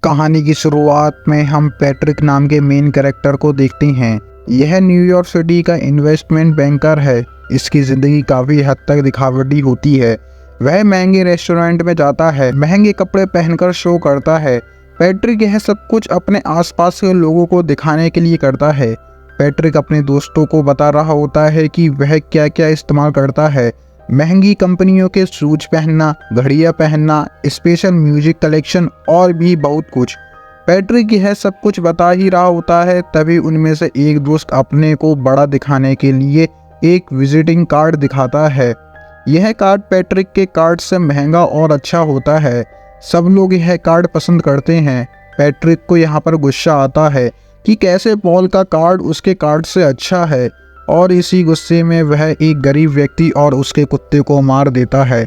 कहानी की शुरुआत में हम पैट्रिक नाम के मेन कैरेक्टर को देखते हैं। यह न्यूयॉर्क सिटी का इन्वेस्टमेंट बैंकर है। इसकी ज़िंदगी काफ़ी हद तक दिखावटी होती है। वह महंगे रेस्टोरेंट में जाता है, महंगे कपड़े पहनकर शो करता है। पैट्रिक यह सब कुछ अपने आसपास के लोगों को दिखाने के लिए करता है। पैट्रिक अपने दोस्तों को बता रहा होता है कि वह क्या क्या इस्तेमाल करता है। महंगी कंपनियों के शूज पहनना, घड़ियां पहनना, स्पेशल म्यूजिक कलेक्शन और भी बहुत कुछ। पैट्रिक यह सब कुछ बता ही रहा होता है, तभी उनमें से एक दोस्त अपने को बड़ा दिखाने के लिए एक विजिटिंग कार्ड दिखाता है। यह कार्ड पैट्रिक के कार्ड से महंगा और अच्छा होता है। सब लोग यह कार्ड पसंद करते हैं। पैट्रिक को यहाँ पर गुस्सा आता है कि कैसे पॉल का कार्ड उसके कार्ड से अच्छा है, और इसी गुस्से में वह एक गरीब व्यक्ति और उसके कुत्ते को मार देता है।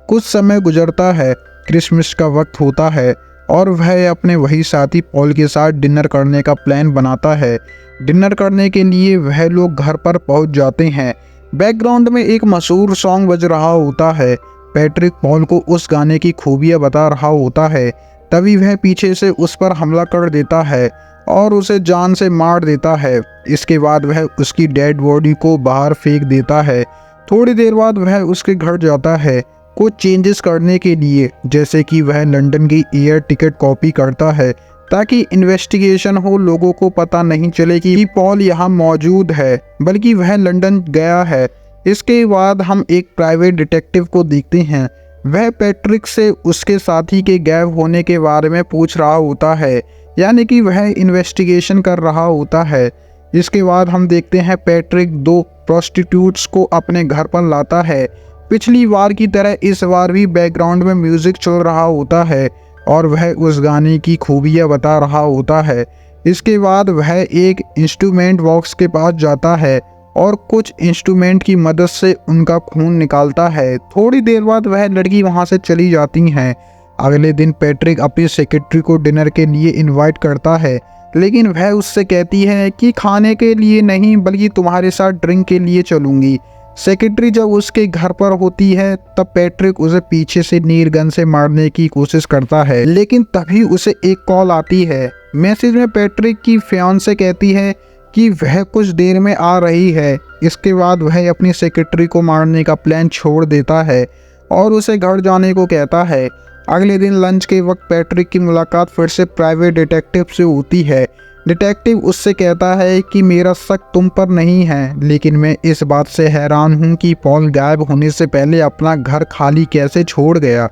कुछ समय गुजरता है, क्रिसमस का वक्त होता है और वह अपने वही साथी पॉल के साथ डिनर करने का प्लान बनाता है। डिनर करने के लिए वह लोग घर पर पहुंच जाते हैं। बैकग्राउंड में एक मशहूर सॉन्ग बज रहा होता है। पैट्रिक पॉल को उस गाने की खूबियां बता रहा होता है, तभी वह पीछे से उस पर हमला कर देता है और उसे जान से मार देता है। इसके बाद वह उसकी डेड बॉडी को बाहर फेंक देता है। थोड़ी देर बाद वह उसके घर जाता है कुछ चेंजेस करने के लिए, जैसे कि वह लंदन की एयर टिकट कॉपी करता है ताकि इन्वेस्टिगेशन हो, लोगों को पता नहीं चले कि पॉल यहाँ मौजूद है, बल्कि वह लंदन गया है। इसके बाद हम एक प्राइवेट डिटेक्टिव को देखते हैं। वह पैट्रिक से उसके साथी के गायब होने के बारे में पूछ रहा होता है, यानी कि वह इन्वेस्टिगेशन कर रहा होता है। इसके बाद हम देखते हैं पैट्रिक दो प्रोस्टिट्यूट्स को अपने घर पर लाता है। पिछली बार की तरह इस बार भी बैकग्राउंड में म्यूजिक चल रहा होता है और वह उस गाने की खूबियां बता रहा होता है। इसके बाद वह एक इंस्ट्रूमेंट बॉक्स के पास जाता है और कुछ इंस्ट्रूमेंट की मदद से उनका खून निकालता है। थोड़ी देर बाद वह लड़की वहां से चली जाती हैं। अगले दिन पैट्रिक अपनी सेक्रेटरी को डिनर के लिए इनवाइट करता है, लेकिन वह उससे कहती है कि खाने के लिए नहीं बल्कि तुम्हारे साथ ड्रिंक के लिए चलूंगी। सेक्रेटरी जब उसके घर पर होती है तब पैट्रिक उसे पीछे से नीर गन से मारने की कोशिश करता है, लेकिन तभी उसे एक कॉल आती है। मैसेज में पैट्रिक की फियांसे कहती है कि वह कुछ देर में आ रही है। इसके बाद वह अपनी सेक्रेटरी को मारने का प्लान छोड़ देता है और उसे घर जाने को कहता है। अगले दिन लंच के वक्त पैट्रिक की मुलाकात फिर से प्राइवेट डिटेक्टिव से होती है। डिटेक्टिव उससे कहता है कि मेरा शक तुम पर नहीं है, लेकिन मैं इस बात से हैरान हूँ कि पॉल गायब होने से पहले अपना घर खाली कैसे छोड़ गया।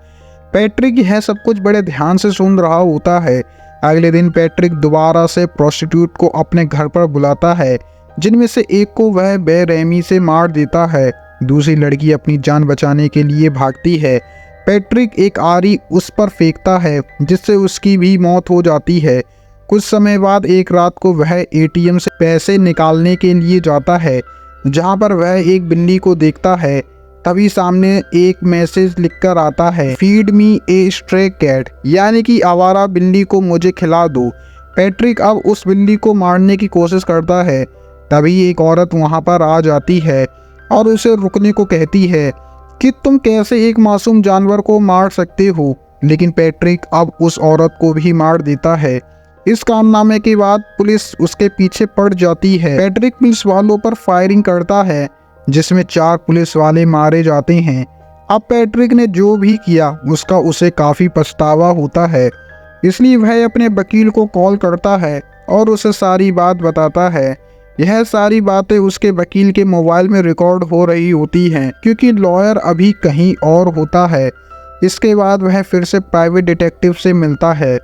पैट्रिक यह सब कुछ बड़े ध्यान से सुन रहा होता है। अगले दिन पैट्रिक दोबारा से प्रोस्टिट्यूट को अपने घर पर बुलाता है, जिनमें से एक को वह बेरहमी से मार देता है। दूसरी लड़की अपनी जान बचाने के लिए भागती है। पैट्रिक एक आरी उस पर फेंकता है, जिससे उसकी भी मौत हो जाती है। कुछ समय बाद एक रात को वह एटीएम से पैसे निकालने के लिए जाता है, जहां पर वह एक बिल्ली को देखता है। तभी सामने एक मैसेज लिखकर आता है, फीड मी ए स्ट्रे कैट, यानी कि आवारा बिल्ली को मुझे खिला दो। पैट्रिक अब उस बिल्ली को मारने की कोशिश करता है। तभी एक औरत वहां पर आ जाती है और उसे रुकने को कहती है कि तुम कैसे एक मासूम जानवर को मार सकते हो, लेकिन पैट्रिक अब उस औरत को भी मार देता है। इस कारनामे के बाद पुलिस उसके पीछे पड़ जाती है। पैट्रिक पुलिस वालों पर फायरिंग करता है, जिसमें 4 पुलिस वाले मारे जाते हैं। अब पैट्रिक ने जो भी किया उसका उसे काफ़ी पछतावा होता है, इसलिए वह अपने वकील को कॉल करता है और उसे सारी बात बताता है। यह सारी बातें उसके वकील के मोबाइल में रिकॉर्ड हो रही होती हैं, क्योंकि लॉयर अभी कहीं और होता है। इसके बाद वह फिर से प्राइवेट डिटेक्टिव से मिलता है।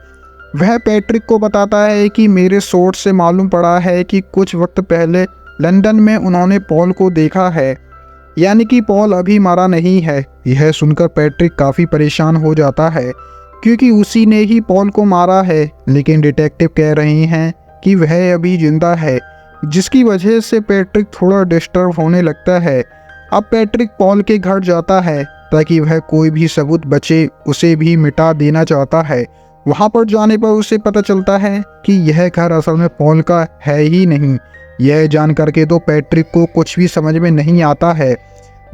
वह पैट्रिक को बताता है कि मेरे सोर्स से मालूम पड़ा है कि कुछ वक्त पहले लंदन में उन्होंने पॉल को देखा है, यानी कि पॉल अभी मरा नहीं है। यह सुनकर पैट्रिक काफ़ी परेशान हो जाता है, क्योंकि उसी ने ही पॉल को मारा है, लेकिन डिटेक्टिव कह रहे हैं कि वह अभी जिंदा है, जिसकी वजह से पैट्रिक थोड़ा डिस्टर्ब होने लगता है। अब पैट्रिक पॉल के घर जाता है ताकि वह कोई भी सबूत बचे उसे भी मिटा देना चाहता है। वहां पर जाने पर उसे पता चलता है कि यह घर असल में पॉल का है ही नहीं। यह जान करके तो पैट्रिक को कुछ भी समझ में नहीं आता है।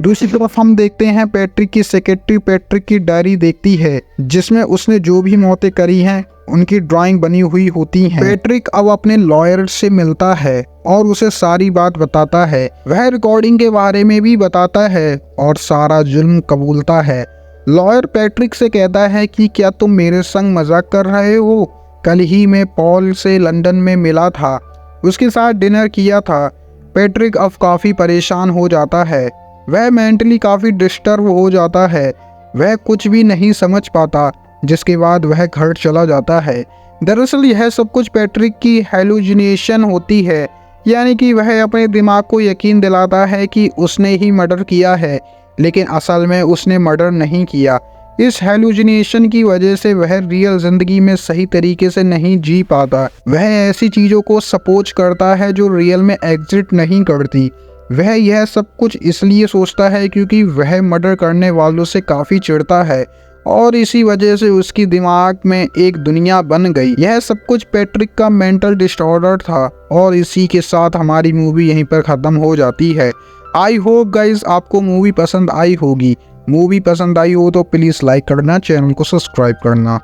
दूसरी तरफ हम देखते हैं पैट्रिक की सेक्रेटरी पैट्रिक की डायरी देखती है, जिसमें उसने जो भी मौतें करी हैं उनकी ड्राइंग बनी हुई होती हैं। पैट्रिक अब अपने लॉयर से मिलता है और उसे सारी बात बताता है। वह रिकॉर्डिंग के बारे में भी बताता है और सारा जुर्म कबूलता है। लॉयर पैट्रिक से कहता है कि क्या तुम मेरे संग मजाक कर रहे हो? कल ही मैं पॉल से लंदन में मिला था, उसके साथ डिनर किया था। पैट्रिक अब काफ़ी परेशान हो जाता है। वह मेंटली काफ़ी डिस्टर्ब हो जाता है। वह कुछ भी नहीं समझ पाता, जिसके बाद वह घर चला जाता है। दरअसल यह सब कुछ पैट्रिक की हेलुसिनेशन होती है, यानी कि वह अपने दिमाग को यकीन दिलाता है कि उसने ही मर्डर किया है, लेकिन असल में उसने मर्डर नहीं किया। इस हेलुसिनेशन की वजह से वह रियल जिंदगी में सही तरीके से नहीं जी पाता। वह ऐसी चीज़ों को सपोज करता है जो रियल में एग्जिस्ट नहीं करती। वह यह सब कुछ इसलिए सोचता है क्योंकि वह मर्डर करने वालों से काफ़ी चिढ़ता है और इसी वजह से उसकी दिमाग में एक दुनिया बन गई। यह सब कुछ पैट्रिक का मेंटल डिसऑर्डर था और इसी के साथ हमारी मूवी यहीं पर ख़त्म हो जाती है। आई होप गाइज आपको मूवी पसंद आई होगी। मूवी पसंद आई हो तो प्लीज़ लाइक करना, चैनल को सब्सक्राइब करना।